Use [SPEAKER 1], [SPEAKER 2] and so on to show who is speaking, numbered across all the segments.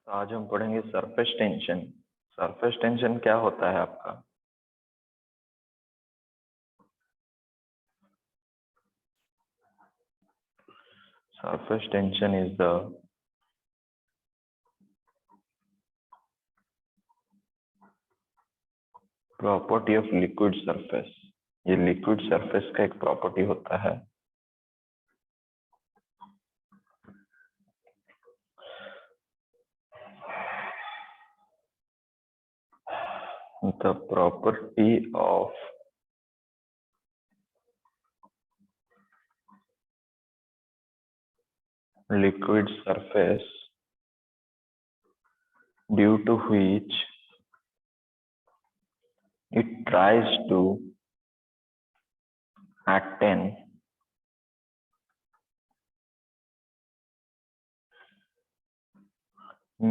[SPEAKER 1] तो आज हम पढ़ेंगे सरफेस टेंशन। सरफेस टेंशन क्या होता है आपका? Surface tension is the property of liquid surface. ये लिक्विड सरफेस का एक प्रॉपर्टी होता है। The property of liquid surface due to which it tries to attain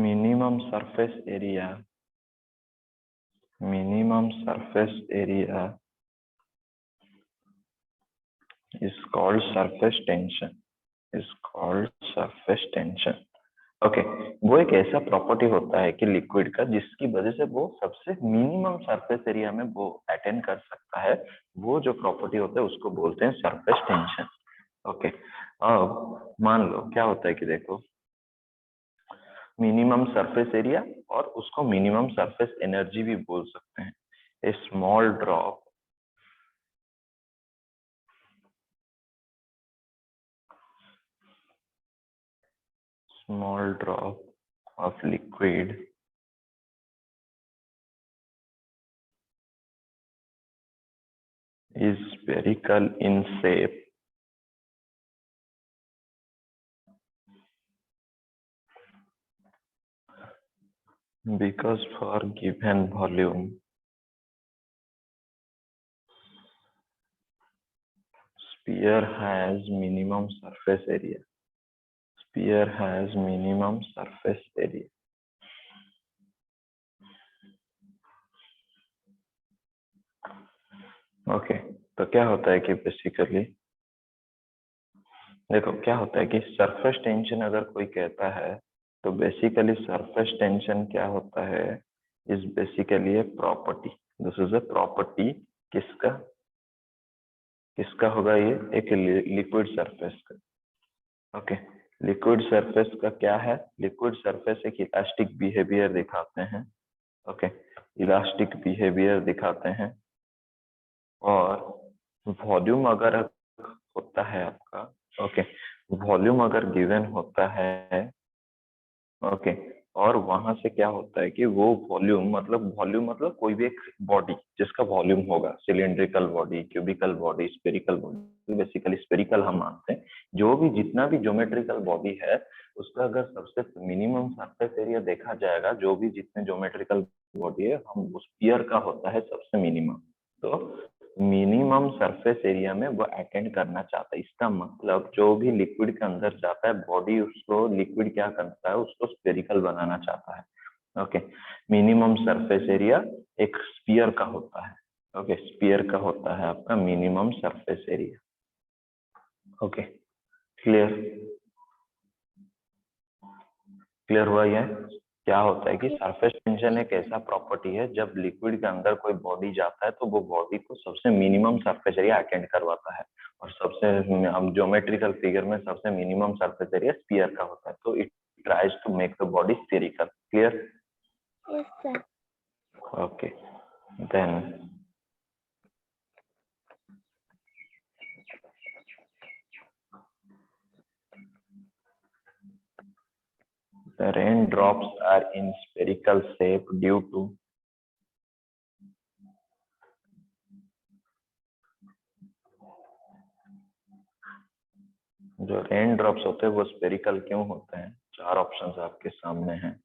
[SPEAKER 1] minimum surface area is called surface tension. Okay वो एक ऐसा property होता है कि लिक्विड का जिसकी वजह से वो सबसे मिनिमम सरफेस एरिया में वो अटेन कर सकता है। वो जो प्रॉपर्टी होता है उसको बोलते हैं सरफेस टेंशन। ओके अब मान लो क्या होता है कि देखो मिनिमम सरफेस एरिया और उसको मिनिमम सरफेस एनर्जी भी बोल सकते हैं। ए small drop of liquid is spherical in shape because for given volume sphere has minimum surface area. Okay तो क्या होता है कि बेसिकली देखो क्या होता है कि सरफेस टेंशन अगर कोई कहता है तो बेसिकली सरफेस टेंशन क्या होता है is basically a property. This is a property किसका होगा? ये एक लिक्विड सरफेस का। ओके लिक्विड सरफेस का क्या है? लिक्विड सरफेस एक इलास्टिक बिहेवियर दिखाते हैं। ओके इलास्टिक बिहेवियर दिखाते हैं और वॉल्यूम अगर होता है आपका, ओके वॉल्यूम अगर गिवन होता है, ओके और वहां से क्या होता है कि वो वॉल्यूम मतलब कोई भी एक बॉडी जिसका वॉल्यूम होगा, cylindrical body, cubical body, spherical body, basically spherical हम मानते हैं। जो भी जितना भी ज्योमेट्रिकल बॉडी है उसका अगर सबसे मिनिमम सरफेस एरिया देखा जाएगा, जो भी जितने ज्योमेट्रिकल बॉडी है हम उस स्फीयर का होता है सबसे मिनिमम। तो मिनिमम सरफेस एरिया में वो अटेंड करना चाहता है। इसका मतलब जो भी लिक्विड के अंदर जाता है बॉडी उसको लिक्विड क्या करता है, उसको स्फेरिकल बनाना चाहता है। ओके मिनिमम सरफेस एरिया एक स्फीयर का होता है। ओके स्फीयर का होता है आपका minimum surface area. Okay clear हुआ? ये क्या होता है कि सरफेस टेंशन एक ऐसा प्रॉपर्टी है जब लिक्विड के अंदर कोई बॉडी जाता है तो वो बॉडी को सबसे मिनिमम सरफेस एरिया अटेंड करवाता है और सबसे हम ज्योमेट्रिकल फिगर में सबसे मिनिमम सरफेस एरिया स्फीयर का होता है। तो it tries to make the body spherical. Clear?
[SPEAKER 2] Yes sir.
[SPEAKER 1] Okay then the raindrops are in spherical shape due to जो रेन ड्रॉप्स होते हैं वो स्फेरिकल क्यों होते हैं? चार ऑप्शंस आपके सामने हैं।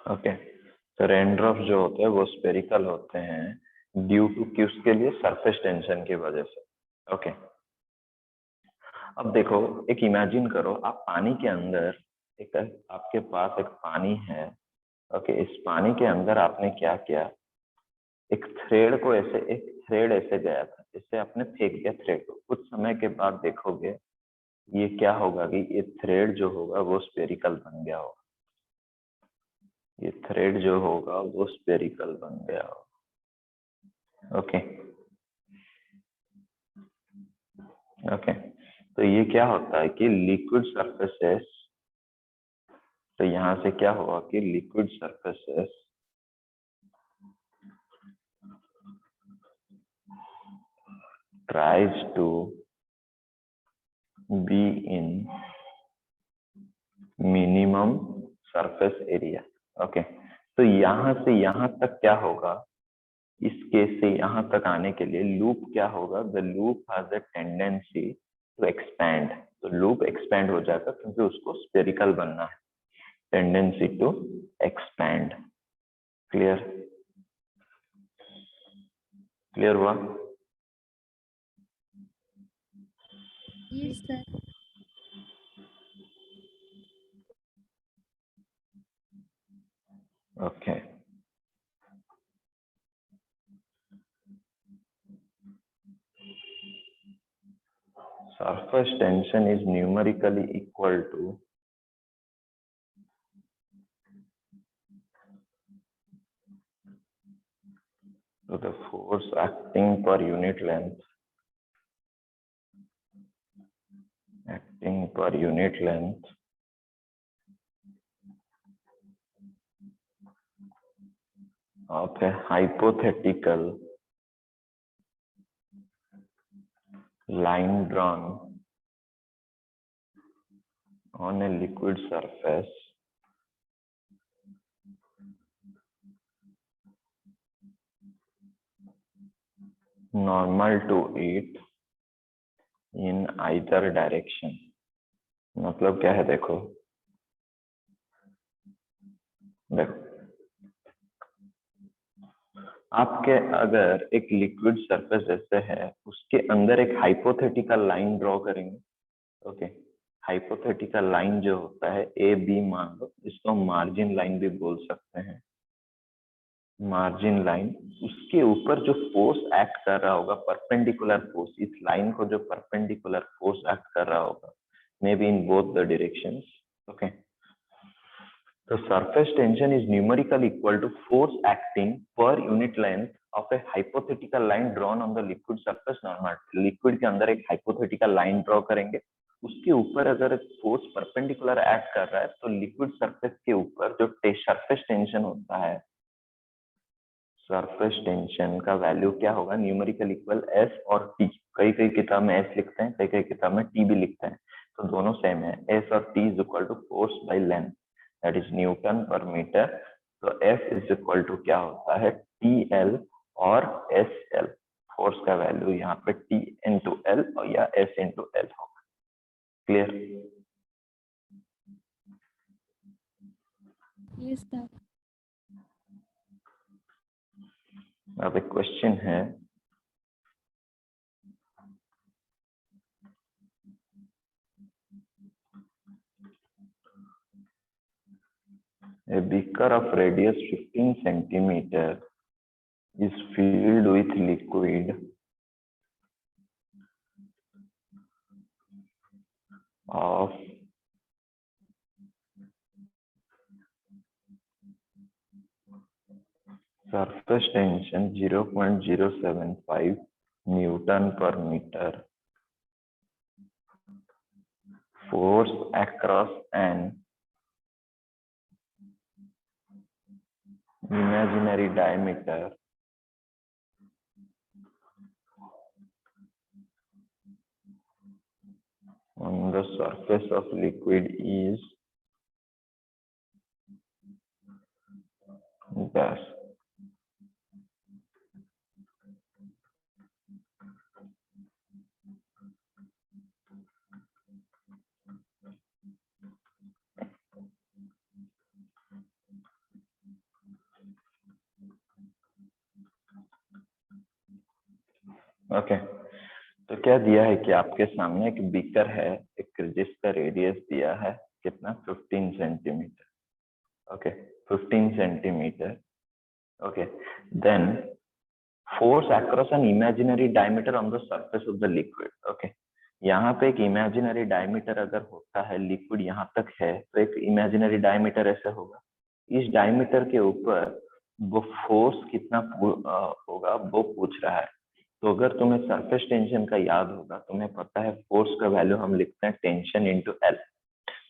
[SPEAKER 1] ओके तो रेनड्रॉप्स जो होते हैं वो स्फेरिकल होते हैं ड्यू टू किसके लिए? सरफेस टेंशन की वजह से। ओके अब देखो, एक इमेजिन करो, आप पानी के अंदर, एक आपके पास एक पानी है। ओके, इस पानी के अंदर आपने क्या किया, एक थ्रेड ऐसे गया था, इससे आपने फेंक दिया थ्रेड को। कुछ समय के बाद देखोगे ये क्या होगा कि ये थ्रेड जो होगा वो स्फेरिकल बन गया होगा। ये थ्रेड जो होगा वो स्फेरिकल बन गया होगा। ओके ओके, तो ये क्या होता है कि लिक्विड सरफेसेस, तो यहां से क्या हुआ कि liquid surfaces tries to be in minimum surface area। Okay, तो यहां से यहां तक क्या होगा, इस केस से यहां तक आने के लिए लूप क्या होगा, the loop has a tendency to expand. तो लूप एक्सपैंड हो जाएगा क्योंकि उसको स्फेरिकल बनना है, tendency to expand. Clear? Clear हुआ?
[SPEAKER 2] Yes, sir.
[SPEAKER 1] Okay, surface tension is numerically equal to the force acting per unit length of a hypothetical line drawn on a liquid surface normal to it in either direction। मतलब क्या है, देखो देखो, आपके अगर एक liquid surface जैसे है, उसके अंदर एक हाइपोथेटिकल लाइन ड्रॉ करेंगे। ओके, हाइपोथेटिकल लाइन जो होता है ए बी मान लो, इसको हम मार्जिन लाइन भी बोल सकते हैं। मार्जिन लाइन, उसके ऊपर जो फोर्स एक्ट कर रहा होगा, परपेंडिकुलर फोर्स, इस लाइन को जो परपेंडिकुलर फोर्स एक्ट कर रहा होगा, may be in both the directions. Okay, तो surface tension is numerically equal to force acting per unit length of a hypothetical line drawn on the liquid surface normal। Liquid के अंदर एक hypothetical line draw करेंगे, उसके ऊपर अगर force perpendicular act कर रहा है, तो लिक्विड सरफेस के ऊपर जो सरफेस टेंशन होता है, सरफेस टेंशन का वैल्यू क्या होगा, न्यूमेरिकल इक्वल एस और टी। कई कई किताब में एस लिखते हैं, कई कई किताब में टी भी लिखते हैं, तो दोनों सेम है। एस और T is equal to force by length, that is newton per metre. तो एफ इज इक्वल टू क्या होता है, टी एल और एस एल। फोर्स का वैल्यू यहाँ पे टी इंटू एल या एस इंटू एल होगा। क्लियर?
[SPEAKER 2] Yes, sir.
[SPEAKER 1] अब एक क्वेश्चन है, a beaker of radius 15 centimeter is filled with liquid of surface tension 0.075 Newton per meter, force across an imaginary diameter on the surface of liquid is dash। Okay, तो क्या दिया है कि आपके सामने एक बीकर है, एक जिसका रेडियस दिया है कितना 15 centimetre. Okay, 15 centimetre. Okay, then force across an imaginary diameter on the surface of the liquid. Okay, यहाँ पे एक इमेजिनरी डायमीटर अगर होता है, लिक्विड यहाँ तक है, तो एक इमेजिनरी डायमीटर ऐसे होगा। इस डायमीटर के ऊपर वो फोर्स कितना होगा वो पूछ रहा है। तो अगर तुम्हें सरफेस टेंशन का याद होगा, तुम्हें पता है फोर्स का वैल्यू हम लिखते हैं टेंशन इंटू एल।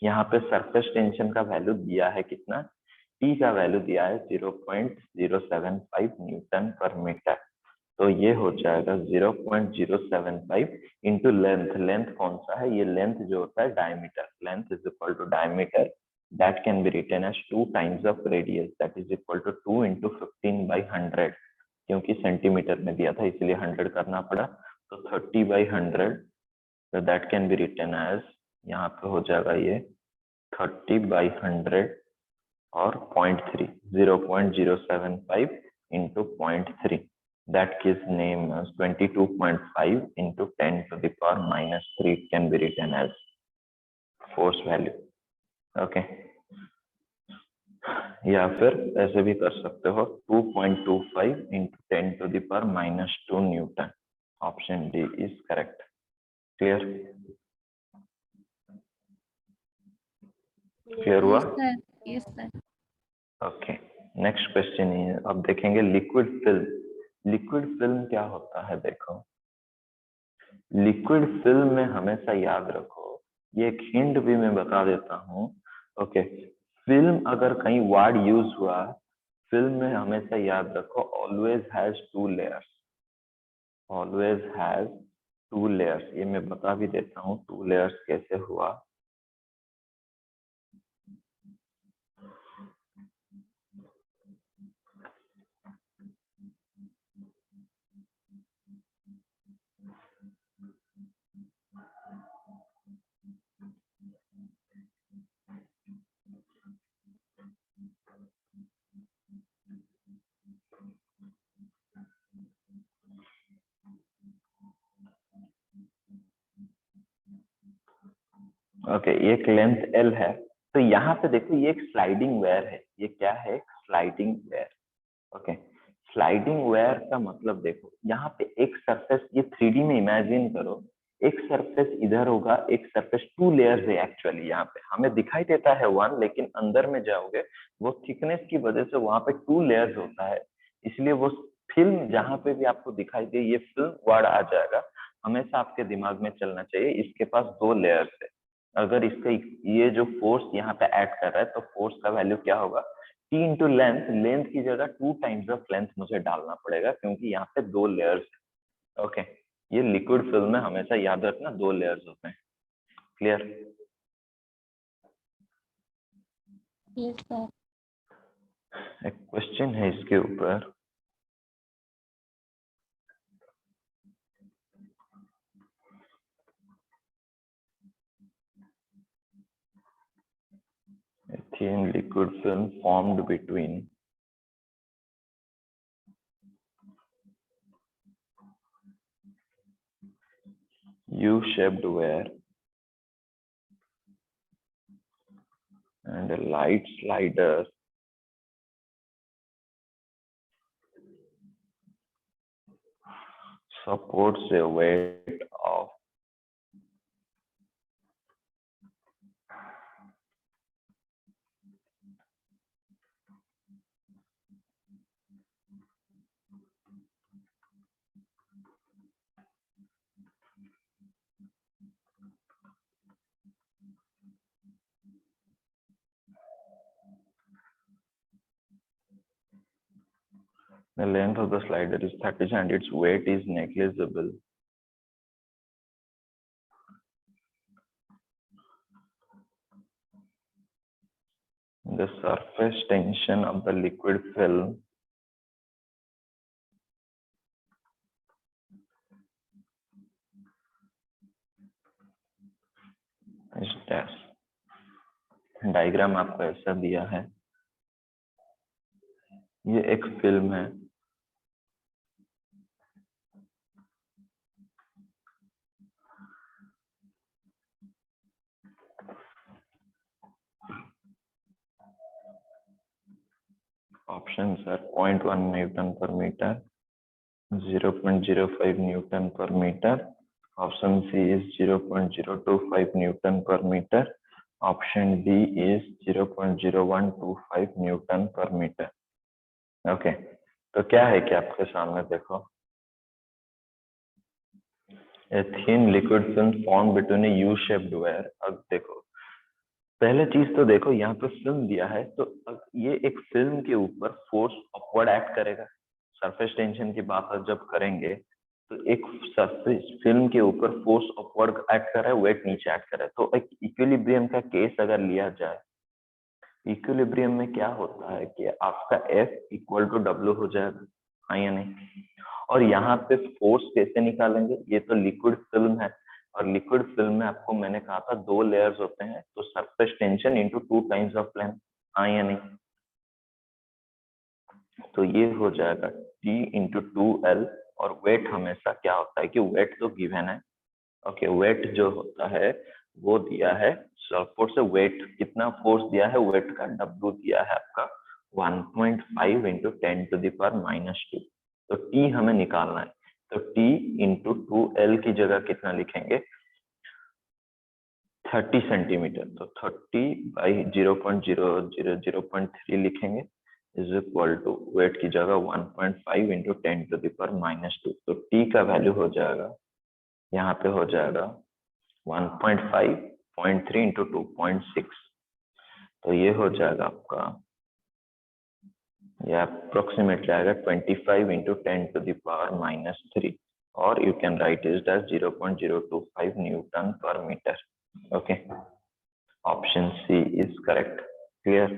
[SPEAKER 1] यहाँ पे सरफेस टेंशन का वैल्यू दिया है कितना, टी का वैल्यू दिया है 0.075 न्यूटन पर मीटर। तो ये हो जाएगा 0.075 इंटू लेंथ। लेंथ कौन सा है, ये लेंथ जो होता है diameter, length is equal to diameter, that can be written as 2 times of radius, that is equal to 2 into 15/100, क्योंकि सेंटीमीटर में दिया था इसलिए 100 करना पड़ा, तो 30/100, तो that can be written as, यहाँ पे हो जाएगा ये 30/100 और 0.3, 0.075 into 0.3, that is named as 22.5 into 10 to the power minus 3 can be written as force value. Okay, या फिर ऐसे भी कर सकते हो 2.25 into 10 to the power minus 2 newton. Option D is correct. Clear? Clear हुआ?
[SPEAKER 2] Yes sir.
[SPEAKER 1] Okay, next question है, अब देखेंगे लिक्विड फिल्म। लिक्विड फिल्म क्या होता है, देखो लिक्विड फिल्म में हमेशा याद रखो, ये एक हिंट भी मैं बता देता हूँ। ओके, फिल्म अगर कहीं वर्ड यूज हुआ फिल्म में, हमेशा याद रखो always has 2 layers, always has 2 layers. ये मैं बता भी देता हूँ 2 लेयर्स कैसे हुआ। ओके, एक लेंथ एल है, तो यहाँ पे देखो ये एक स्लाइडिंग वेयर है। ये क्या है, sliding wire. Okay, sliding wire का मतलब देखो, यहाँ पे एक सरफेस, ये 3D में इमेजिन करो, एक सरफेस इधर होगा, एक सरफेस 2 लेयर्स है एक्चुअली। यहाँ पे हमें दिखाई देता है 1, लेकिन अंदर में जाओगे वो थिकनेस की वजह से वहां पे 2 लेयर्स होता है, इसलिए वो फिल्म जहां पे भी आपको दिखाई दे ये फिल्म वर्ड आ जाएगा। हमेशा आपके दिमाग में चलना चाहिए इसके पास 2 लेयर्स है। अगर इसका ये जो फोर्स यहाँ पे ऐड कर रहा है, तो फोर्स का वैल्यू क्या होगा, टी इंटू लेंथ। लेंथ की जगह 2 टाइम्स ऑफ लेंथ मुझे डालना पड़ेगा, क्योंकि यहाँ पे 2 लेयर्स है। ओके, ये लिक्विड फिल्म में हमेशा याद रखना 2 लेयर्स होते हैं। क्लियर?
[SPEAKER 2] Yes sir.
[SPEAKER 1] एक क्वेश्चन है इसके ऊपर, thin liquid film formed between U-shaped wire and a light slider supports a weight of the length of the slider is 30 and its weight is negligible. The surface tension of the liquid film is dash. Diagram आपको ऐसा दिया है, ये एक film है, option sir 0.1 newton per metre, 0.05 newton per metre, option C is 0.025 newton per metre, option D is 0.0125 newton per metre. Okay, तो क्या है कि आपके सामने देखो, a thin liquid film formed between a U-shaped wire। अब देखो, पहले चीज तो देखो यहाँ पे फिल्म दिया है, तो ये एक फिल्म के ऊपर फोर्स अपवर्ड एक्ट करेगा। सरफेस टेंशन की बात जब करेंगे तो एक सरफेस फिल्म के ऊपर फोर्स अपवर्ड एक्ट कर रहा है, वेट नीचे एक्ट कर रहा है। तो एक इक्विलिब्रियम का केस अगर लिया जाए, इक्विलिब्रियम में क्या होता है कि आपका F इक्वल टू W हो जाएगा, हाँ या नहीं। और यहाँ पे फोर्स कैसे निकालेंगे, ये तो लिक्विड फिल्म है, और लिक्विड फिल्म में आपको मैंने कहा था 2 लेयर्स होते हैं, तो surface tension into 2 times of length, हाँ या नहीं। तो ये हो जाएगा T इंटू 2L, और वेट हमेशा क्या होता है कि वेट तो गिवन है। ओके, वेट जो होता है वो दिया है सपोर्ट से, वेट कितना फोर्स दिया है, वेट का W दिया है आपका 1.5 इंटू 10⁻⁻²। तो T हमें निकालना है, तो T इंटू 2L की जगह कितना लिखेंगे, 30 सेंटीमीटर, तो 30 बाई 0.003 लिखेंगे, इज इक्वल टू वेट की जगह 1.5 इंटू 10⁻⁻²। तो T का वैल्यू हो जाएगा, यहाँ पे हो जाएगा 1.5, 0.3 इंटू 2.6, तो ये हो जाएगा आपका, ये अप्रोक्सीमेटली आएगा 25 इंटू 10⁻⁻3, और you can write is as 0.025 newton per metre. Okay, option C is correct. Clear?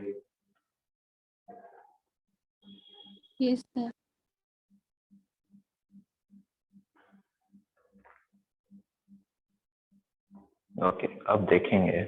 [SPEAKER 2] Yes sir.
[SPEAKER 1] Okay, अब देखेंगे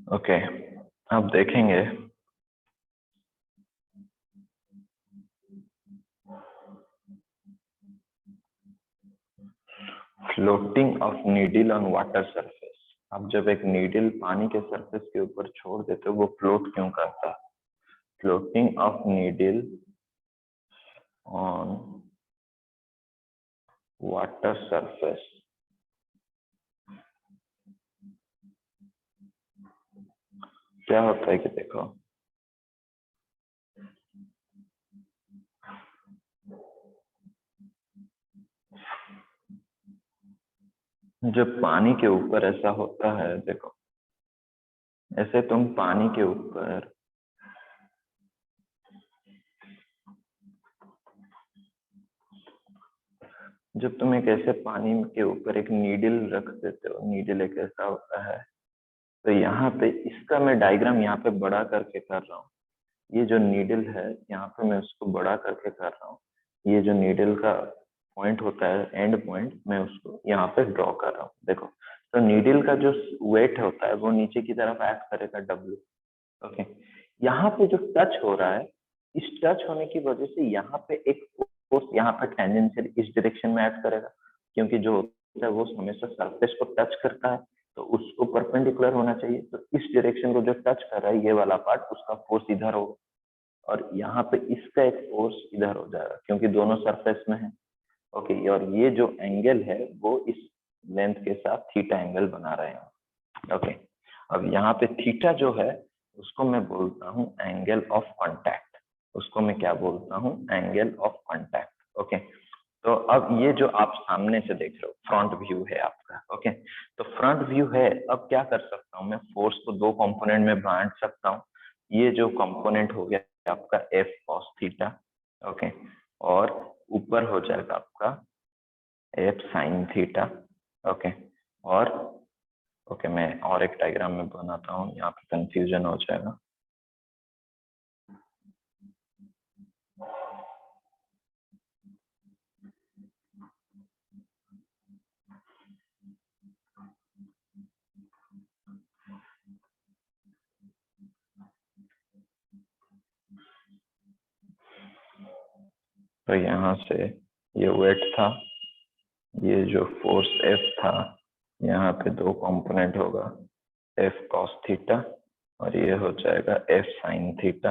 [SPEAKER 1] ओके, अब देखेंगे floating of needle on water surface. अब जब एक नीडल पानी के सरफेस के ऊपर छोड़ देते हो, वो फ्लोट क्यों करता है? Floating of needle on water surface, क्या होता है कि देखो, जब पानी के ऊपर ऐसा होता है, देखो ऐसे तुम पानी के ऊपर जब तुम एक ऐसे पानी के ऊपर एक नीडल रख देते हो, नीडल एक ऐसा होता है, तो यहाँ पे इसका मैं डायग्राम यहाँ पे बड़ा करके कर रहा हूँ। ये जो नीडल है यहाँ पे मैं उसको बड़ा करके कर रहा हूँ, ये जो नीडल का पॉइंट होता है, एंड पॉइंट, मैं उसको यहाँ पे ड्रॉ कर रहा हूँ। देखो, तो नीडल का जो वेट होता है वो नीचे की तरफ एक्ट करेगा W। ओके, यहाँ पे जो टच हो रहा है, इस टच होने की वजह से यहाँ पे एक फोर्स यहाँ पे टेंजेंशियल इस डायरेक्शन में एक्ट करेगा, क्योंकि जो होता है वो हमेशा सरफेस को टच करता है, तो उसको परपेंडिकुलर होना चाहिए। तो इस डायरेक्शन को जो टच कर रहा है, ये वाला पार्ट, उसका फोर्स इधर होगा, और यहाँ पे इसका एक फोर्स इधर हो जाएगा, क्योंकि दोनों सरफेस में है। ओके, और ये जो एंगल है वो इस लेंथ के साथ थीटा एंगल बना रहे हैं। ओके, अब यहाँ पे थीटा जो है उसको मैं बोलता हूँ एंगल ऑफ कांटेक्ट। उसको मैं क्या बोलता हूँ? Angle of contact. ओके, तो अब ये जो आप सामने से देख रहे हो फ्रंट व्यू है आपका। ओके, तो फ्रंट व्यू है। अब क्या कर सकता हूँ मैं? फोर्स को दो कंपोनेंट में बांट सकता हूँ। ये जो कंपोनेंट हो गया आपका एफ कॉस थीटा, ओके, और ऊपर हो जाएगा आपका एफ साइन थीटा। ओके, और ओके मैं और एक डायग्राम में बनाता हूँ, यहाँ पे कंफ्यूजन हो जाएगा। तो यहाँ से ये वेट था, ये जो फोर्स एफ था, यहाँ पे दो कंपोनेंट होगा एफ कॉस थीटा और ये हो जाएगा एफ साइन थीटा।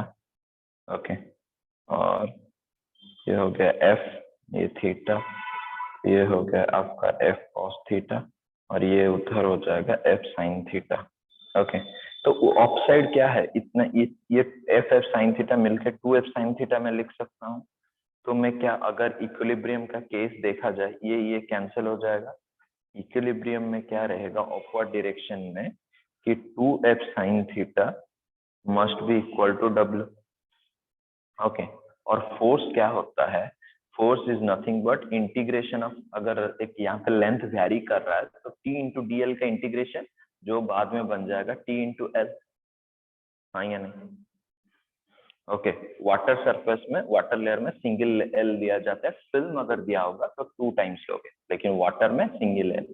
[SPEAKER 1] ओके, और ये हो गया एफ, ये थीटा, ये हो गया आपका एफ कॉस थीटा और ये उधर हो जाएगा एफ साइन थीटा। ओके, तो ऑफ साइड क्या है? इतना ये एफ एफ साइन थीटा मिलकर 2f साइन थीटा में लिख सकता हूँ। तो मैं क्या, अगर इक्विलिब्रियम का केस देखा जाए, ये कैंसिल हो जाएगा। इक्विलिब्रियम में क्या रहेगा अपवर्ड डायरेक्शन में कि 2f sin theta must be equal to W। Okay, और फोर्स क्या होता है? Force is nothing but integration of, अगर एक यहाँ पे लेंथ वेरी कर रहा है तो T इंटू DL का इंटीग्रेशन, जो बाद में बन जाएगा T इंटू L। हाँ या नहीं? ओके, वाटर सरफेस में, वाटर लेयर में सिंगल एल दिया जाता है। फिल्म अगर दिया होगा तो 2 टाइम्स लोगे, लेकिन वाटर में सिंगल एल।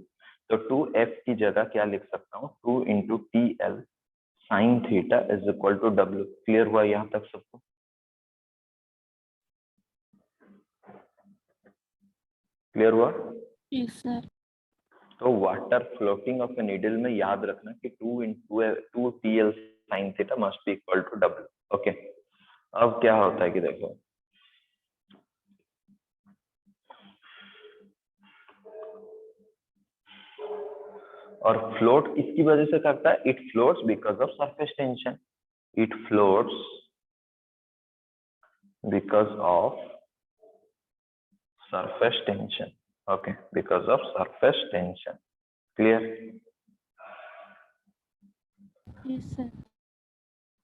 [SPEAKER 1] तो 2f की जगह क्या लिख सकता हूँ? 2 into T L sine theta is equal to W। Clear हुआ यहाँ तक सबको? क्लियर हुआ?
[SPEAKER 2] Yes sir.
[SPEAKER 1] तो water floating of a needle में याद रखना कि 2 into T L sine theta must be equal to W। Okay, अब क्या होता है कि देखो, और फ्लोट इसकी वजह से करता है, it floats because of surface tension. It floats because of surface tension। okay, because of surface tension। clear?
[SPEAKER 2] Yes sir.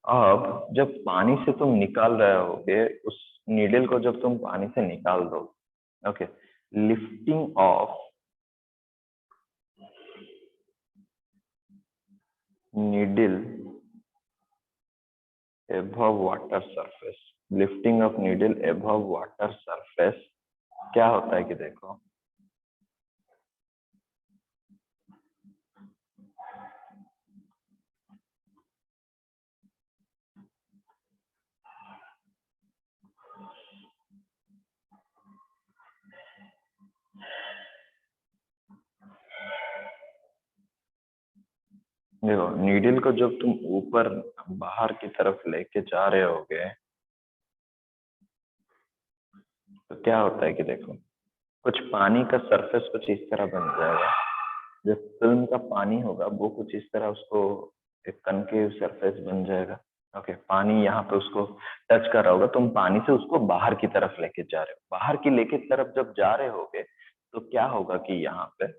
[SPEAKER 1] अब जब पानी से तुम निकाल रहे होगे, उस नीडल को जब तुम पानी से निकाल दो, okay, lifting of needle above water surface, lifting of needle above water surface क्या होता है कि देखो, देखो नीडल को जब तुम ऊपर बाहर की तरफ लेके जा रहे होगे तो क्या होता है कि देखो, कुछ पानी का सरफेस कुछ इस तरह बन जाएगा। जो फिल्म का पानी होगा वो कुछ इस तरह उसको एक कनकेव सरफेस बन जाएगा। ओके, पानी यहाँ पे उसको टच कर रहा होगा, तुम पानी से उसको बाहर की तरफ लेके जा रहे हो। बाहर की लेके तरफ जब जा रहे होगे तो क्या होगा कि यहाँ पे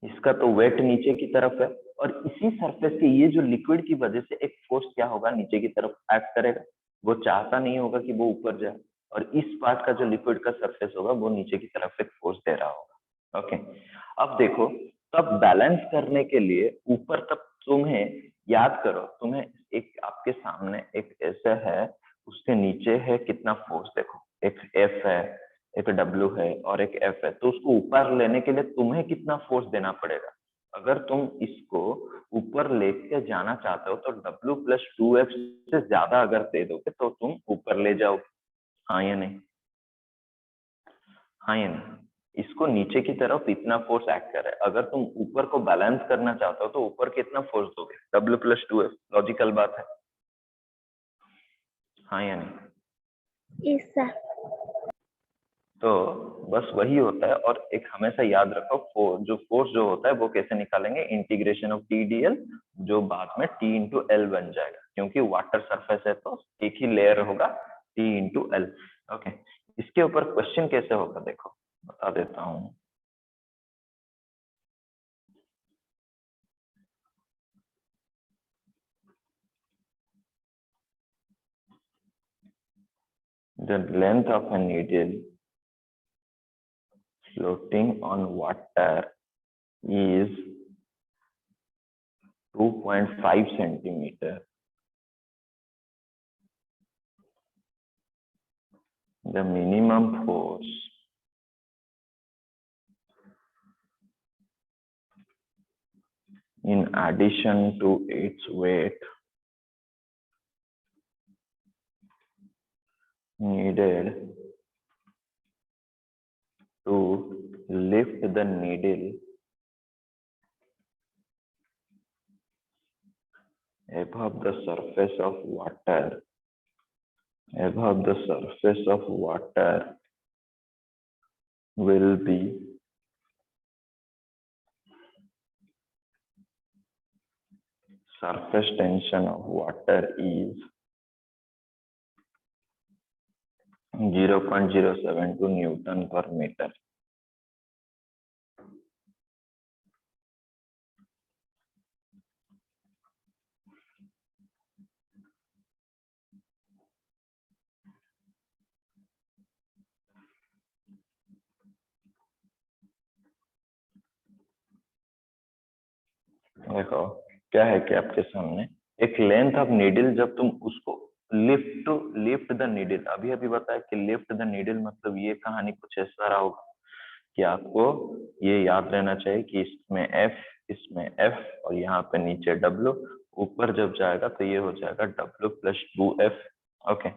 [SPEAKER 1] इसका तो वेट नीचे की तरफ है, और इसी सरफेस के ये जो लिक्विड की वजह से एक फोर्स क्या होगा, नीचे की तरफ एक्ट करेगा। वो चाहता नहीं होगा कि वो ऊपर जाए, और इस पार्ट का जो लिक्विड का सरफेस होगा वो नीचे की तरफ एक फोर्स दे रहा होगा। ओके, अब देखो, तब बैलेंस करने के लिए ऊपर तब तुम्हें याद करो, तुम्हें एक आपके सामने एक ऐसा है, उसके नीचे है कितना फोर्स देखो, एक एफ है, एक W है और एक F है। तो उसको ऊपर लेने के लिए तुम्हें कितना फोर्स देना पड़ेगा? अगर तुम इसको ऊपर लेके जाना चाहते हो तो W प्लस 2F से ज्यादा अगर दे दोगे तो तुम ऊपर ले जाओगे। हाँ या नहीं? हाँ या नहीं? इसको नीचे की तरफ इतना फोर्स एक्ट कर रहा है, अगर तुम ऊपर को बैलेंस करना चाहते हो तो ऊपर कितना फोर्स दोगे? W plus 2F। लॉजिकल बात है। हाँ या नहीं?
[SPEAKER 3] Yes sir.
[SPEAKER 1] तो बस वही होता है। और एक हमेशा याद रखो, फोर्स जो होता है वो कैसे निकालेंगे, integration of T D L, जो बाद में टी इंटू एल बन जाएगा, क्योंकि वाटर सरफेस है तो एक ही लेयर होगा, टी इंटू एल। ओके, इसके ऊपर क्वेश्चन कैसे होगा देखो, बता देता हूँ। The length of a needle floating on water is 2.5 centimeter. The minimum force in addition to its weight needed to lift the needle above the surface of water will be surface tension of water is 0.072 Newton per meter. देखो क्या है कि आपके सामने एक length of needle, जब तुम उसको लिफ्ट द नीडल, अभी अभी बताया कि लिफ्ट द नीडल मतलब ये कहानी कुछ ऐसा रहा होगा कि आपको ये याद रहना चाहिए कि इसमें एफ और यहाँ पे नीचे डब्ल्यू, ऊपर जब जाएगा तो ये हो जाएगा डब्ल्यू प्लस 2F। ओके,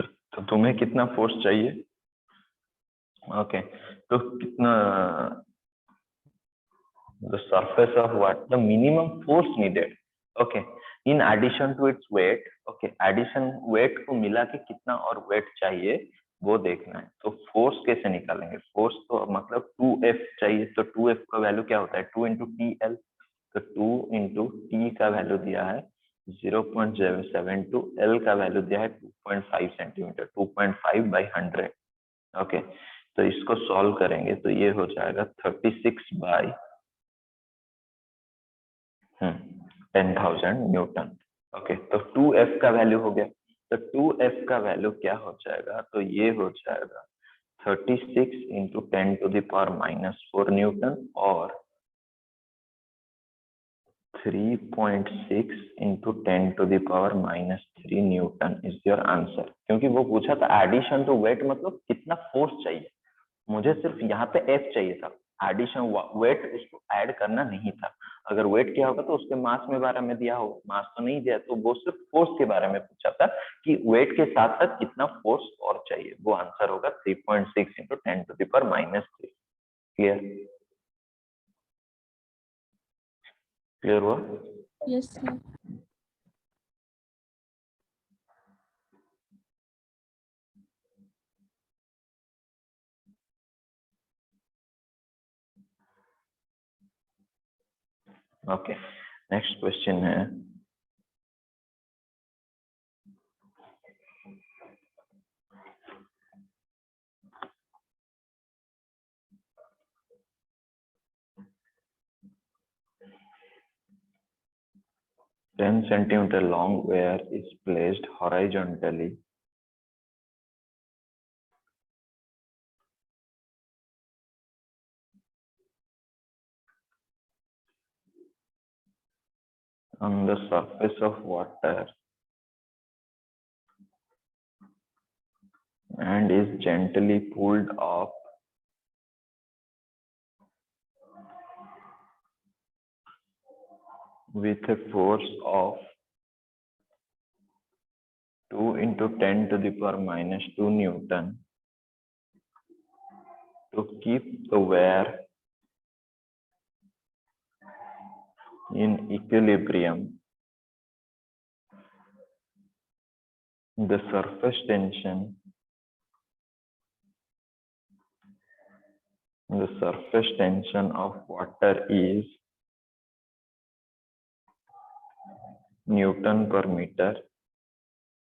[SPEAKER 1] तो तुम्हें कितना फोर्स चाहिए, ओके, तो कितना, the surface of what, the minimum force needed, okay, in addition to its weight, okay, addition weight को मिला के कितना और weight चाहिए वो देखना है। तो फोर्स कैसे निकालेंगे, फोर्स तो मतलब 2F चाहिए, तो 2F का वैल्यू क्या होता है, 2 इंटू टी एल, तो 2 इंटू टी का वैल्यू दिया है 0.072, एल का वैल्यू दिया है 2.5 सेंटीमीटर, 2.5 बाई 100। ओके, तो इसको सॉल्व करेंगे तो ये हो जाएगा 36 बाई 10,000 न्यूटन। ओके, तो 2F का वैल्यू हो गया, तो 2F का वैल्यू क्या हो जाएगा, तो ये हो जाएगा 36 into 10 to the power -4 newton और 3.6 into 10 to the power -3 newton is your answer. क्योंकि वो पूछा था एडिशन टू वेट मतलब कितना फोर्स चाहिए, मुझे सिर्फ यहाँ पे F चाहिए था, एडिशन वेट उसको ऐड करना नहीं था। अगर वेट क्या होगा तो उसके मास में बारे में दिया हो, मास तो नहीं दिया, तो वो सिर्फ फोर्स के बारे में पूछा था कि वेट के साथ साथ कितना फोर्स और चाहिए, वो आंसर होगा 3.6 into 10 to the power -3। Clear, clear हुआ?
[SPEAKER 2] Yes, sir.
[SPEAKER 1] Okay, next question है, "10 centimeter long wire is placed horizontally on the surface of water and is gently pulled up with a force of 2 into 10 to the power -2 Newton to keep the wire in equilibrium. The surface tension The surface tension of water is Newton per meter.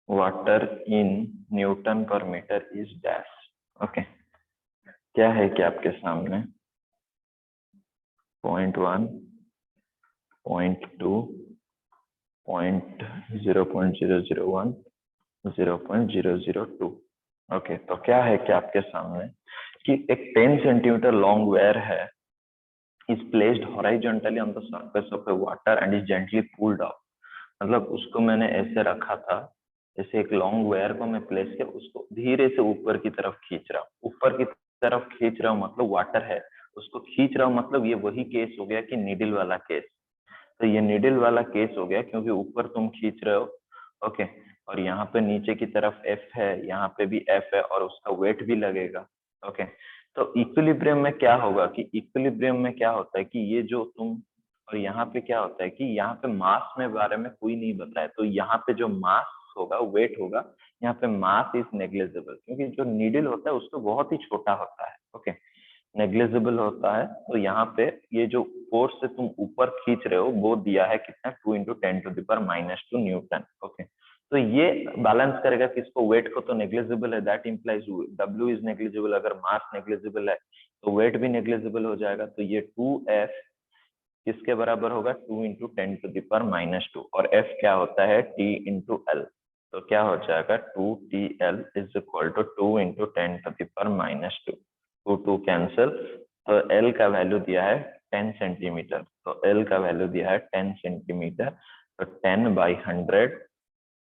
[SPEAKER 1] Water in Newton per meter is dash. Okay. क्या है कि आपके सामने 0.1, 0.2, 0.001, 0.002. Okay, तो क्या है कि आपके सामने कि एक 10 सेंटीमीटर लॉन्ग वेयर है, is placed horizontally on the surface of the water and is gently pulled up. मतलब उसको मैंने ऐसे रखा था, जैसे एक लॉन्ग वेयर को मैं प्लेस किया, उसको धीरे से ऊपर की तरफ खींच रहा हूँ। ऊपर की तरफ खींच रहा हूँ मतलब वाटर है, उसको खींच रहा हूँ मतलब ये वही केस हो गया कि नीडल वाला केस। तो ये नीडल वाला केस हो गया क्योंकि ऊपर तुम खींच रहे हो। ओके, और यहाँ पे नीचे की तरफ एफ है, यहाँ पे भी एफ है और उसका वेट भी लगेगा। ओके, तो इक्विलिब्रियम में क्या होगा कि इक्विलिब्रियम में क्या होता है कि ये जो तुम, और यहाँ पे क्या होता है कि यहाँ पे मास में बारे में कोई नहीं बताया, तो यहाँ पे जो मास होगा, वेट होगा, यहाँ पे मास इज नेग्लिजिबल, क्योंकि जो नीडल होता है उसको बहुत ही छोटा होता है। ओके, नेग्लिजिबल होता है। तो यहाँ पे ये जो फोर्स से तुम ऊपर खींच रहे हो वो दिया है कितना, 2 × 10⁻² न्यूटन। ओके, तो ये बैलेंस करेगा किसको, वेट को। तो नेग्लिजिबल है, that implies W is negligible. अगर मास नेग्लिजिबल है तो वेट भी नेग्लिजिबल हो जाएगा। तो ये 2F किसके बराबर होगा, 2 × 10⁻²। और F क्या होता है, T × L। तो क्या हो जाएगा, 2TL is equal to 2 × 10⁻²। 2 2 cancel, तो L का वैल्यू दिया है 10 सेंटीमीटर। तो L का वैल्यू दिया है 10 सेंटीमीटर। तो 10/100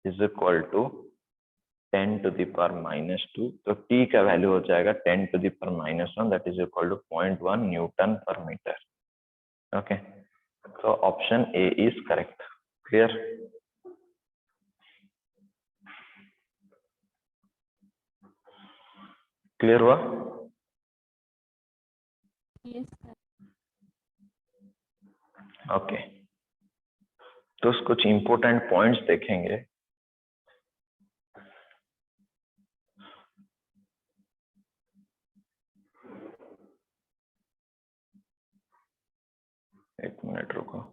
[SPEAKER 1] इज इक्वल टू 10⁻²। तो T का वैल्यू हो जाएगा 10⁻1, that is equal to 0.1 newton per metre. Okay, so option A is correct. Clear? Clear हुआ?
[SPEAKER 2] Yes, sir.
[SPEAKER 1] ओके, तो कुछ इंपॉर्टेंट पॉइंट्स देखेंगे। एक मिनट रुको।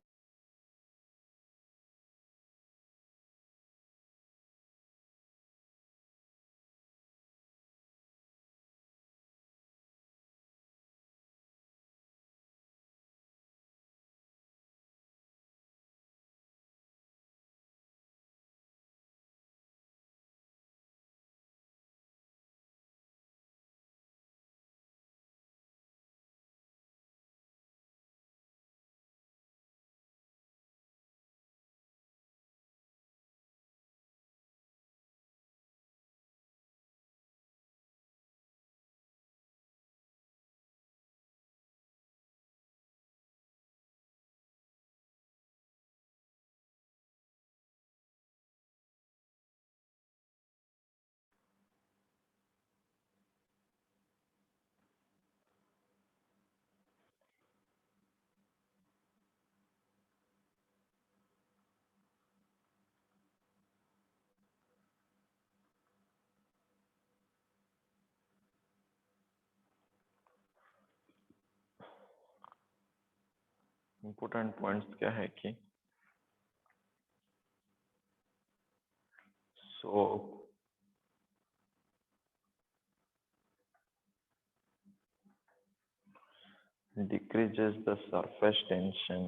[SPEAKER 1] इंपॉर्टेंट पॉइंट्स क्या है कि decreases the surface tension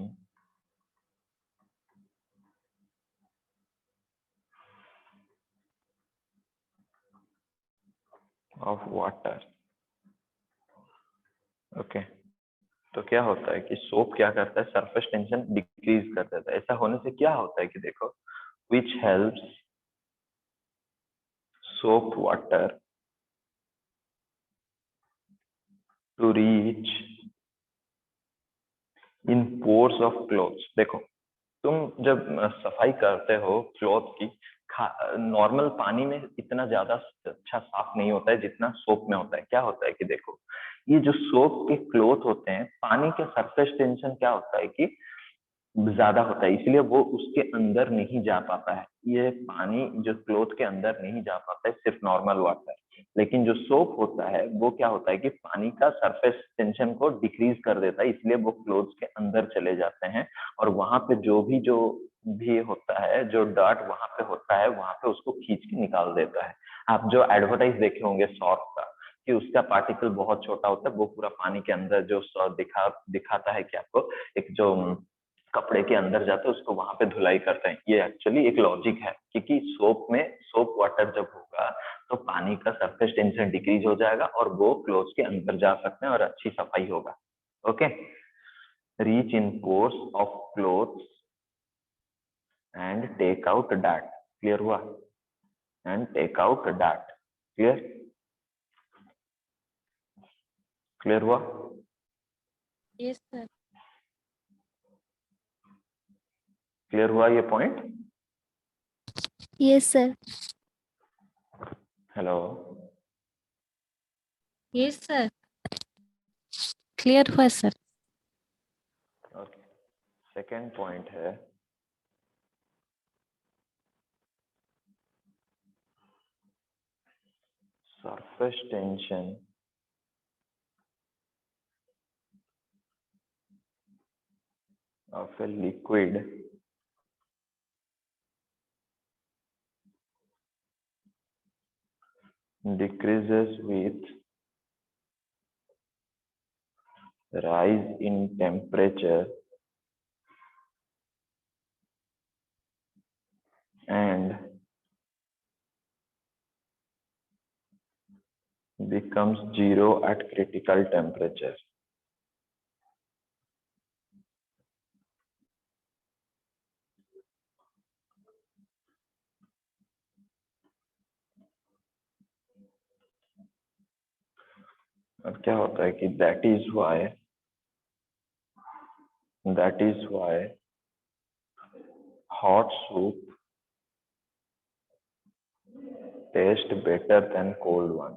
[SPEAKER 1] of water. Okay, तो क्या होता है कि सोप क्या करता है, सरफेस टेंशन डिक्रीज कर देता है। ऐसा होने से क्या होता है कि देखो, which helps soap water to reach in pores of clothes। देखो, तुम जब सफाई करते हो क्लॉथ की, नॉर्मल पानी में इतना ज्यादा अच्छा साफ नहीं होता है जितना सोप में होता है। क्या होता है कि देखो, ये जो सोप के क्लॉथ होते हैं, पानी के सरफेस टेंशन क्या होता है कि ज्यादा होता है, इसलिए वो उसके अंदर नहीं जा पाता है। ये पानी जो क्लॉथ के अंदर नहीं जा पाता है, सिर्फ नॉर्मल वाटर। लेकिन जो सोप होता है वो क्या होता है कि पानी का सरफेस टेंशन को डिक्रीज कर देता है, इसलिए वो क्लोथ्स के अंदर चले जाते हैं और वहां पे जो भी होता है, जो डॉट वहां पे होता है, वहां पे उसको खींच के निकाल देता है। आप जो एडवर्टाइज देखे होंगे सॉर्फ का, कि उसका पार्टिकल बहुत छोटा होता है, वो पूरा पानी के अंदर जो दिखाता है कि आपको एक जो कपड़े के अंदर जाते हैं, उसको वहां पे धुलाई करते हैं। ये एक्चुअली एक लॉजिक है, क्योंकि सोप वाटर जब होगा तो पानी का सरफेस टेंशन डिक्रीज हो जाएगा और वो क्लोथ्स के अंदर जा सकते हैं और अच्छी सफाई होगा। Okay, reach in pores of clothes and take out that. Clear हुआ? And take out that. Clear? Clear हुआ?
[SPEAKER 2] Yes, sir.
[SPEAKER 1] क्लियर हुआ ये point?
[SPEAKER 2] Yes, sir.
[SPEAKER 1] Hello?
[SPEAKER 2] Yes, sir. Clear हुआ sir.
[SPEAKER 1] ओके, सेकेंड पॉइंट है surface tension of a liquid decreases with rise in temperature and becomes zero at critical temperature. अब क्या होता है कि that is why hot soup taste better than cold one.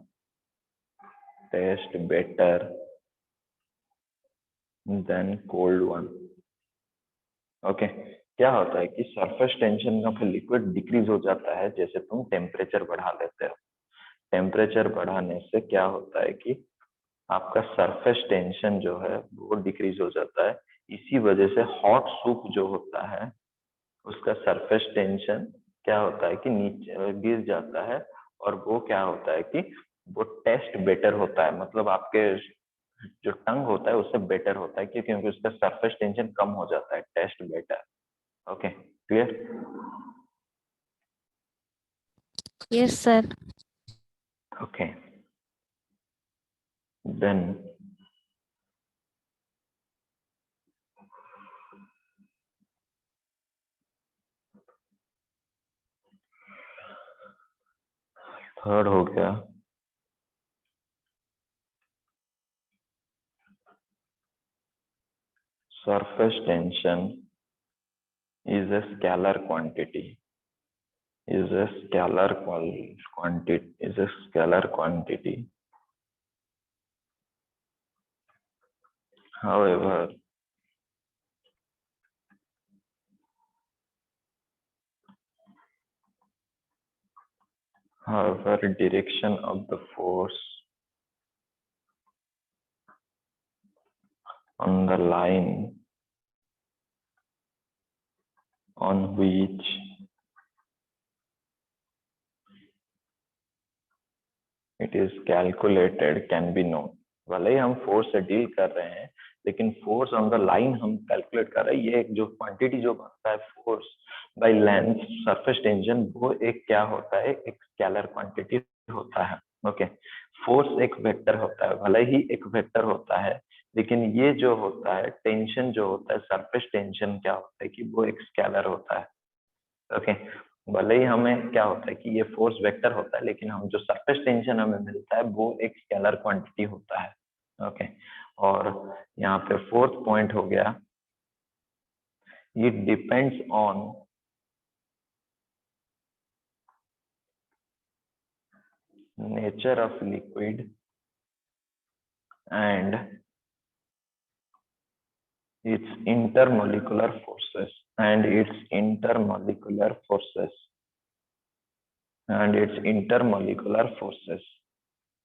[SPEAKER 1] Taste better than cold one. Okay, क्या होता है कि surface tension का फिर लिक्विड डिक्रीज हो जाता है जैसे तुम टेम्परेचर बढ़ा लेते हो। टेम्परेचर बढ़ाने से क्या होता है कि आपका सरफेस टेंशन जो है वो डिक्रीज हो जाता है। इसी वजह से हॉट सूप जो होता है उसका सरफेस टेंशन क्या होता है कि नीचे गिर जाता है और वो क्या होता है कि वो टेस्ट बेटर होता है, मतलब आपके जो टंग होता है उससे बेटर होता है, क्योंकि उसका सरफेस टेंशन कम हो जाता है। Test better. Okay, clear?
[SPEAKER 2] Yes, sir.
[SPEAKER 1] Okay, then third हो गया surface tension is a scalar quantity. Is a scalar quantity. Is a scalar quantity. However, direction of the force on the line on which it is calculated can be known. भले ही हम force से deal कर रहे हैं, लेकिन force on the line हम calculate कर रहे हैं। ये एक जो क्वांटिटी जो बनता है force by length surface tension, वो एक क्या होता है, एक स्केलर क्वांटिटी होता है। ओके, फोर्स एक वेक्टर होता है, भले ही एक वेक्टर होता है, लेकिन ये जो होता है टेंशन जो होता है सरफेस टेंशन क्या होता है कि वो एक स्केलर होता है। ओके, भले ही हमें क्या होता है कि ये फोर्स वेक्टर होता है, लेकिन हम जो सरफेस टेंशन हमें मिलता है वो एक स्केलर क्वांटिटी होता है। ओके, और यहाँ पे फोर्थ पॉइंट हो गया, it depends on nature of liquid and its intermolecular forces and its intermolecular forces and its intermolecular forces.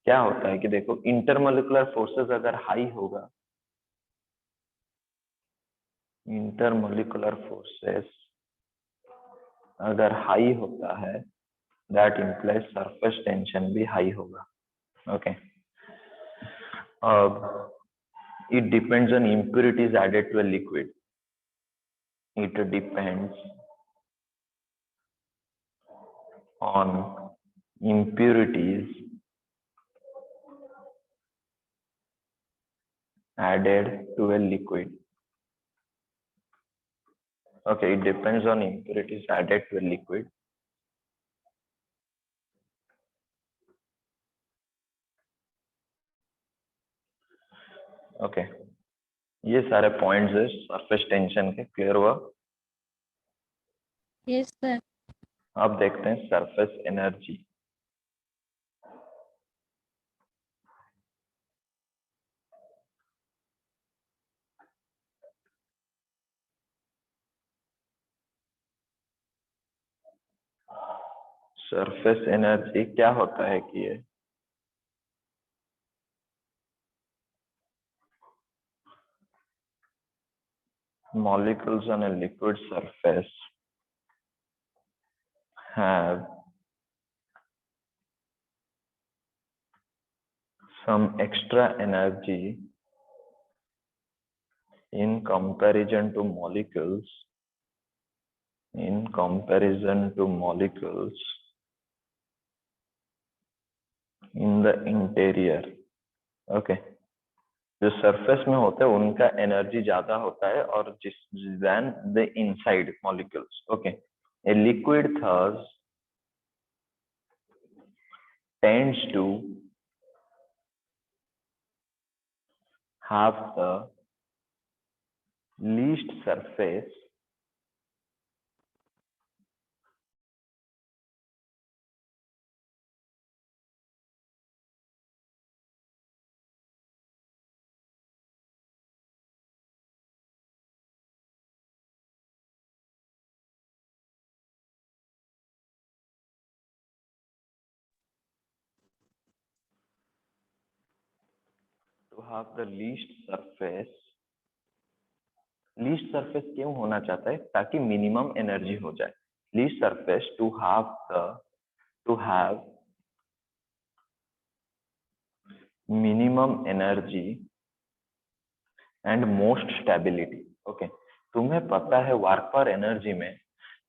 [SPEAKER 1] क्या होता है कि देखो इंटरमोलिकुलर फोर्सेस अगर हाई होगा, इंटरमोलिकुलर फोर्सेस अगर हाई होता है, दैट इम्प्लाइज सरफेस टेंशन भी हाई होगा। ओके, अब it depends on impurities added to a liquid. It depends on impurities added to a liquid. Okay, it depends on impurities added to a liquid. Okay, ये सारे points है surface tension के, clear हुआ?
[SPEAKER 2] Yes, sir.
[SPEAKER 1] अब देखते हैं surface energy. Surface energy क्या होता है कि ये molecules on a liquid surface have some extra energy in comparison to molecules in the interior. Okay, जो सरफेस में होते हैं उनका एनर्जी ज्यादा होता है और जिस than the inside molecules. Okay, a liquid thus tends to have the least surface least surface क्यों होना चाहता है? ताकि मिनिमम एनर्जी हो जाए। Least surface to have minimum energy and most stability. Okay, तुम्हें पता है वर्क पर एनर्जी में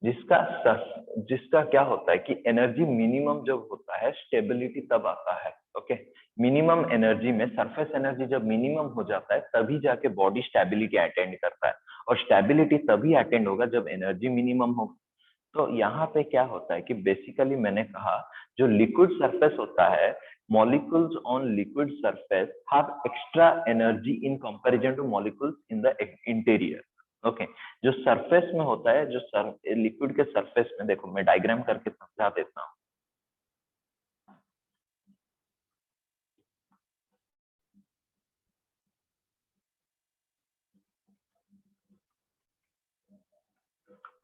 [SPEAKER 1] जिसका क्या होता है कि एनर्जी मिनिमम जब होता है स्टेबिलिटी तब आता है। ओके, मिनिमम एनर्जी में सरफेस एनर्जी जब मिनिमम हो जाता है तभी जाके बॉडी स्टेबिलिटी अटेंड करता है, और स्टेबिलिटी तभी अटेंड होगा जब एनर्जी मिनिमम होगा। तो यहाँ पे क्या होता है कि बेसिकली मैंने कहा जो लिक्विड सरफेस होता है, molecules on liquid surface have extra energy in comparison to molecules in the interior. Okay, जो सरफेस में होता है, जो लिक्विड के सरफेस में, देखो मैं डायग्राम करके समझा देता हूँ।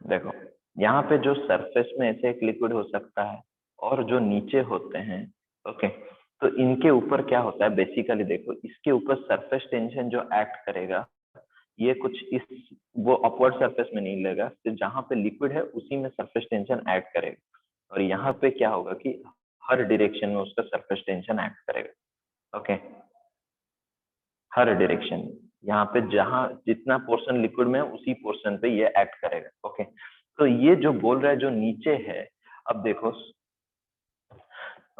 [SPEAKER 1] देखो यहाँ पे जो सरफेस में ऐसे एक लिक्विड हो सकता है और जो नीचे होते हैं। ओके, तो इनके ऊपर क्या होता है बेसिकली, देखो इसके ऊपर सरफेस टेंशन जो एक्ट करेगा ये कुछ इस वो अपवर्ड सरफेस में नहीं लेगा, तो जहां पे लिक्विड है उसी में सरफेस टेंशन एक्ट करेगा, और यहाँ पे क्या होगा कि हर डायरेक्शन में उसका सरफेस टेंशन एक्ट करेगा। ओके, हर डायरेक्शन में, यहाँ पे जहां जितना पोर्शन लिक्विड में है उसी पोर्शन पे ये एक्ट करेगा। ओके, तो ये जो बोल रहा है जो नीचे है, अब देखो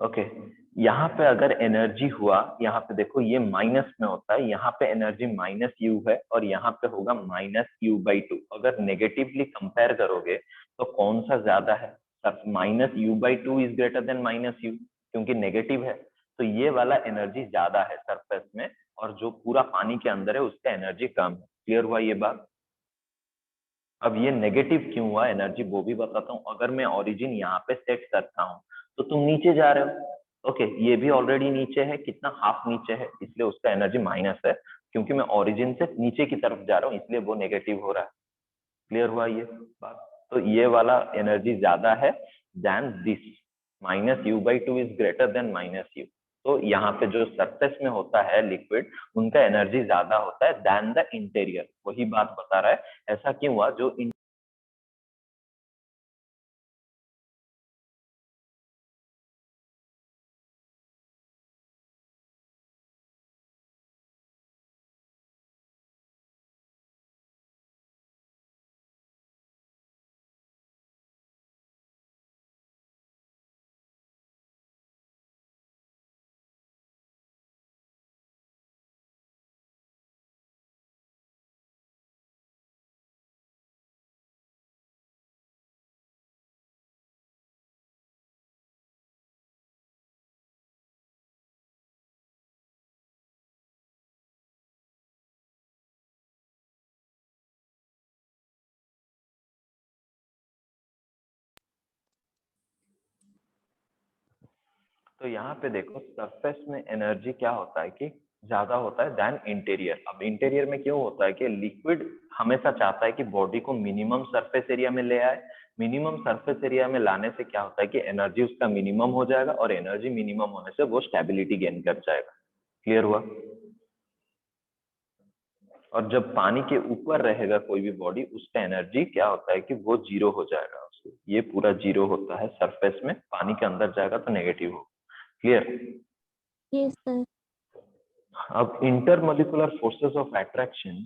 [SPEAKER 1] ओके, यहाँ पे अगर एनर्जी हुआ, यहाँ पे देखो ये माइनस में होता है, यहाँ पे एनर्जी माइनस यू है और यहाँ पे होगा माइनस यू बाई टू। अगर नेगेटिवली कंपेयर करोगे तो कौन सा ज्यादा है? Minus U by two is greater than minus you, क्योंकि नेगेटिव है, तो ये वाला एनर्जी ज्यादा है सरफेस में, और जो पूरा पानी के अंदर है उसका एनर्जी कम है। क्लियर हुआ ये बात? अब ये नेगेटिव क्यों हुआ एनर्जी वो भी बताता हूँ। अगर मैं ओरिजिन यहाँ पे सेट करता हूँ तो तुम नीचे जा रहे हो। ओके, ये भी ऑलरेडी नीचे है, कितना हाफ नीचे है, इसलिए उसका एनर्जी माइनस है, क्योंकि मैं ओरिजिन से नीचे की तरफ जा रहा हूँ इसलिए वो नेगेटिव हो रहा है। क्लियर हुआ ये बात? तो ये वाला एनर्जी ज्यादा है than this, minus U by two is greater than minus U. तो यहाँ पे जो सरफेस में होता है लिक्विड, उनका एनर्जी ज्यादा होता है देन द इंटीरियर। वही बात बता रहा है। ऐसा क्यों हुआ? जो तो यहाँ पे देखो सरफेस में एनर्जी क्या होता है कि ज्यादा होता है देन इंटीरियर। अब इंटीरियर में क्यों होता है कि लिक्विड हमेशा चाहता है कि बॉडी को मिनिमम सरफेस एरिया में ले आए। मिनिमम सरफेस एरिया में लाने से क्या होता है कि एनर्जी उसका मिनिमम हो जाएगा, और एनर्जी मिनिमम होने से वो स्टेबिलिटी गेन कर जाएगा। क्लियर हुआ? और जब पानी के ऊपर रहेगा कोई भी बॉडी, उसका एनर्जी क्या होता है कि वो जीरो हो जाएगा। ये पूरा जीरो होता है सरफेस में, पानी के अंदर जाएगा तो नेगेटिव हो। क्लियर?
[SPEAKER 2] Yes, sir.
[SPEAKER 1] अब इंटरमोलिकुलर फोर्सेस ऑफ अट्रैक्शन,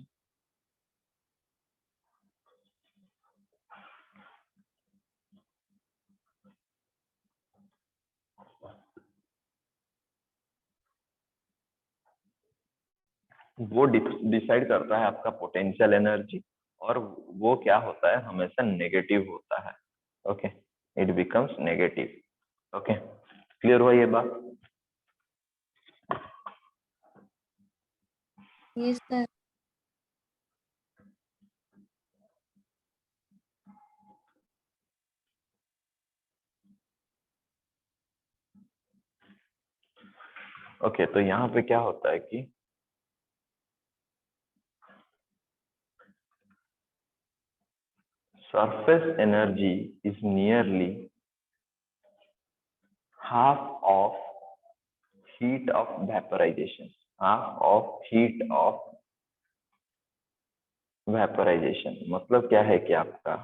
[SPEAKER 1] वो डिसाइड करता है आपका पोटेंशियल एनर्जी, और वो क्या होता है, हमेशा नेगेटिव होता है। Okay, it becomes negative. Okay, clear हुआ ये बात?
[SPEAKER 2] Yes, sir.
[SPEAKER 1] ओके, तो यहाँ पे क्या होता है कि surface energy is nearly half of heat of vaporization। half of heat of vaporization मतलब क्या है कि आपका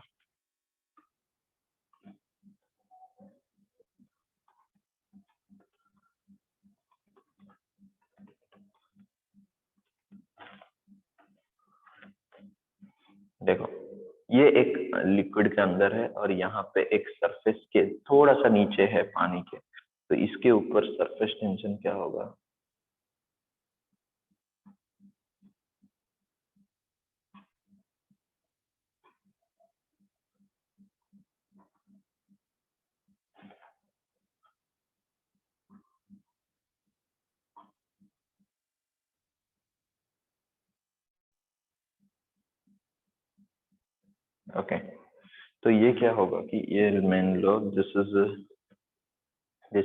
[SPEAKER 1] देखो, ये एक लिक्विड के अंदर है और यहाँ पे एक सरफेस के थोड़ा सा नीचे है पानी के, तो इसके ऊपर सरफेस टेंशन क्या होगा? ओके, तो ये क्या होगा कि ये मान लो this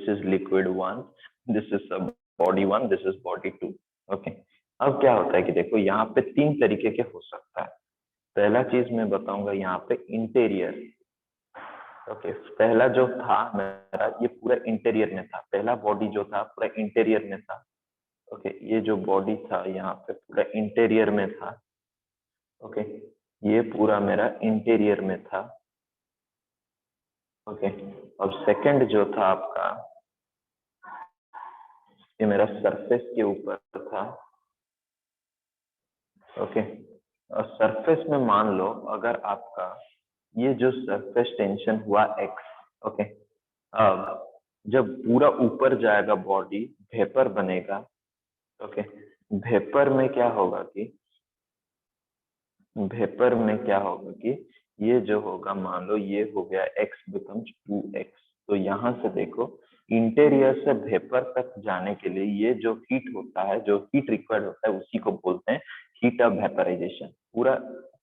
[SPEAKER 1] is liquid 1, this is body 1, this is body 2। Okay, अब क्या होता है कि देखो यहाँ पे तीन तरीके के हो सकता है। पहला चीज मैं बताऊंगा यहाँ पे इंटीरियर। ओके, पहला जो था मेरा, ये पूरा इंटीरियर में था। पहला बॉडी जो था पूरा इंटीरियर में था। ओके, ये जो बॉडी था यहाँ पे पूरा इंटीरियर में था। ओके, ये पूरा मेरा इंटीरियर में था। ओके, अब सेकंड जो था आपका, ये मेरा सरफेस के ऊपर था। ओके, और सरफेस में मान लो अगर आपका ये जो सरफेस टेंशन हुआ x। ओके, अब जब पूरा ऊपर जाएगा बॉडी, वेपर बनेगा। ओके, वेपर में क्या होगा कि वेपर में क्या होगा कि ये जो होगा, मान लो ये हो गया x बिकम्स 2x। तो यहाँ से देखो, इंटीरियर से वेपर तक जाने के लिए ये जो हीट होता है, जो हीट रिक्वायर्ड होता है, उसी को बोलते हैं हीट ऑफ वेपराइजेशन। पूरा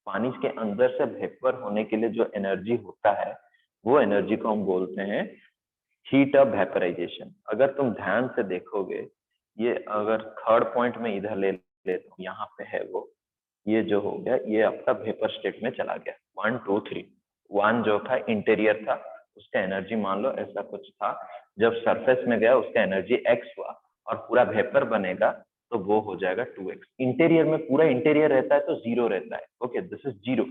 [SPEAKER 1] पानी के अंदर से वेपर होने के लिए जो एनर्जी होता है, वो एनर्जी को हम बोलते हैं हीट ऑफ वेपराइजेशन। अगर तुम ध्यान से देखोगे, ये अगर थर्ड पॉइंट में इधर ले लेता हूँ, यहाँ पे है वो, ये जो हो गया, ये आपका वेपर स्टेट में चला गया। 1 2 3। 1 जो था इंटीरियर था, उसका एनर्जी मान लो ऐसा कुछ था। जब सरफेस में गया उसका एनर्जी x हुआ, और पूरा वेपर बनेगा तो वो हो जाएगा 2x। इंटीरियर में पूरा इंटीरियर रहता है तो 0 रहता है। Okay, this is 0।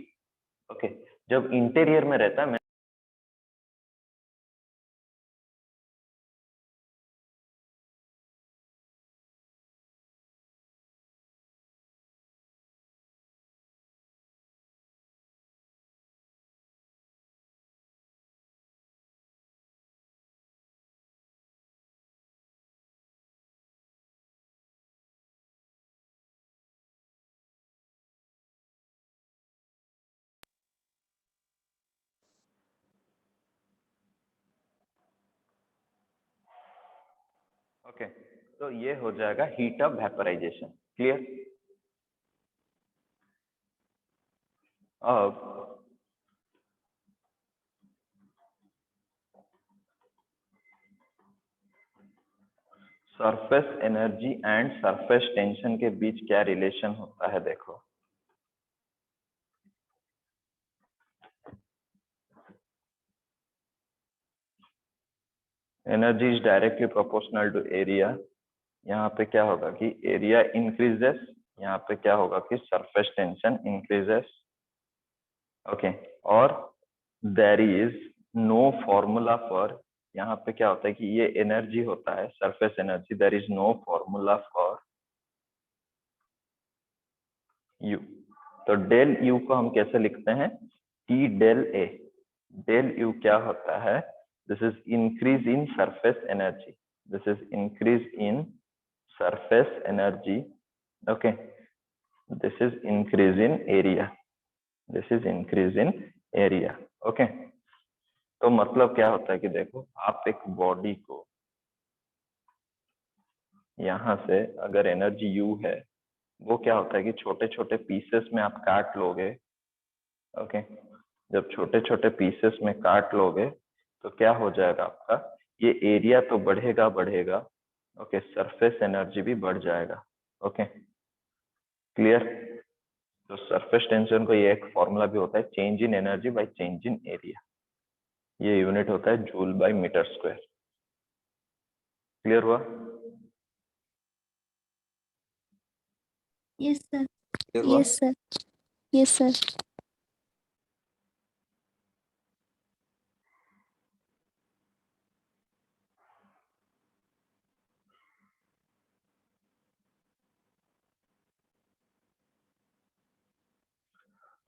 [SPEAKER 1] ओके, जब इंटीरियर में रहता है ओके, तो ये हो जाएगा हीट ऑफ वेपराइजेशन। क्लियर? अब surface energy and surface tension के बीच क्या रिलेशन होता है देखो। Energy is directly proportional to area. यहाँ पे क्या होगा कि एरिया इंक्रीजेस, यहाँ पे क्या होगा कि सरफेस टेंशन इंक्रीजेस। ओके, और there is no formula for, यहाँ पे क्या होता है कि ये एनर्जी होता है surface energy, there is no formula for U. तो डेल यू को हम कैसे लिखते हैं? T del A. Del U क्या होता है? This is increase in surface energy, this is increase in surface energy. Okay, this is increase in area, this is increase in area. Okay, तो मतलब क्या होता है कि देखो, आप एक बॉडी को यहाँ से अगर एनर्जी यू है, वो क्या होता है कि छोटे छोटे पीसेस में आप काट लोगे। ओके, जब छोटे छोटे पीसेस में काट लोगे तो क्या हो जाएगा आपका, ये एरिया तो बढ़ेगा बढ़ेगा। ओके, सरफेस एनर्जी भी बढ़ जाएगा। Okay, clear? तो सरफेस टेंशन को ये एक फॉर्मूला भी होता है, change in energy by change in area. ये यूनिट होता है joule by metre square. Clear हुआ?
[SPEAKER 2] Yes, sir.
[SPEAKER 1] क्लियर हुआ?
[SPEAKER 2] Yes, sir. Yes, sir.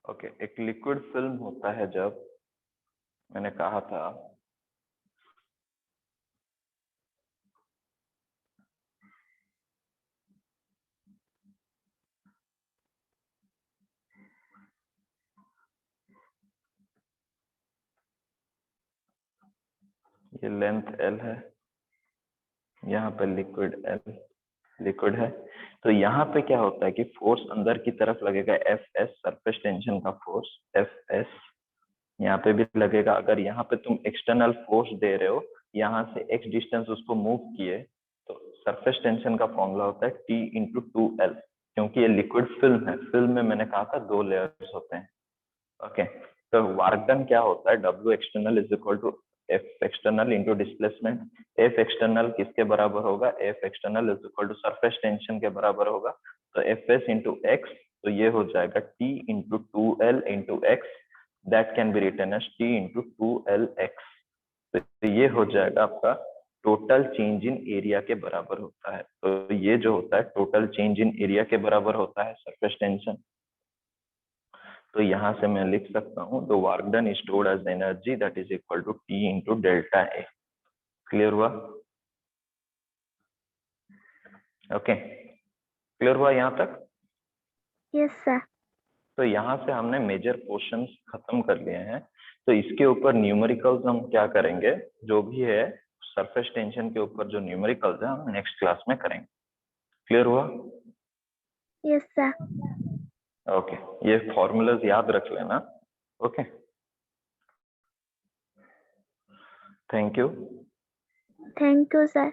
[SPEAKER 1] Okay, एक लिक्विड फिल्म होता है, जब मैंने कहा था ये लेंथ एल है, यहाँ पे लिक्विड एल लिक्विड है, तो यहाँ पे क्या होता है कि फोर्स अंदर की तरफ लगेगा एफ एस, सरफेस टेंशन का फोर्स एफ एस यहाँ पे भी लगेगा। अगर यहाँ पे तुम एक्सटर्नल फोर्स दे रहे हो, यहाँ से एक्स डिस्टेंस उसको मूव किए, तो सरफेस टेंशन का फॉर्मूला होता है T इंटू 2L। क्योंकि ये लिक्विड फिल्म है, फिल्म में मैंने कहा था 2 लेयर्स होते हैं। ओके, तो वर्क डन क्या होता है, W external is equal to F external into displacement. F external किसके बराबर होगा? F external is equal to surface tension के बराबर होगा, तो Fs इंटू एक्स, तो ये हो जाएगा T into 2L into x, that can be written as T into 2LX। तो ये हो जाएगा आपका टोटल चेंज इन एरिया के बराबर होता है। तो ये जो होता है टोटल चेंज इन एरिया के बराबर होता है सरफेस टेंशन। तो यहाँ से मैं लिख सकता हूँ the work done is stored as energy that is equal to T into delta A. Clear हुआ? ओके, क्लियर हुआ यहाँ तक?
[SPEAKER 2] Yes, sir.
[SPEAKER 1] तो यहाँ से हमने मेजर पोर्शंस खत्म कर लिए हैं। तो इसके ऊपर न्यूमेरिकल्स हम क्या करेंगे, जो भी है सरफेस टेंशन के ऊपर जो न्यूमेरिकल्स है हम नेक्स्ट क्लास में करेंगे। क्लियर हुआ?
[SPEAKER 2] Yes, sir.
[SPEAKER 1] ओके, ये फॉर्मूलाज याद रख लेना। Okay, thank you.
[SPEAKER 2] Thank you, sir.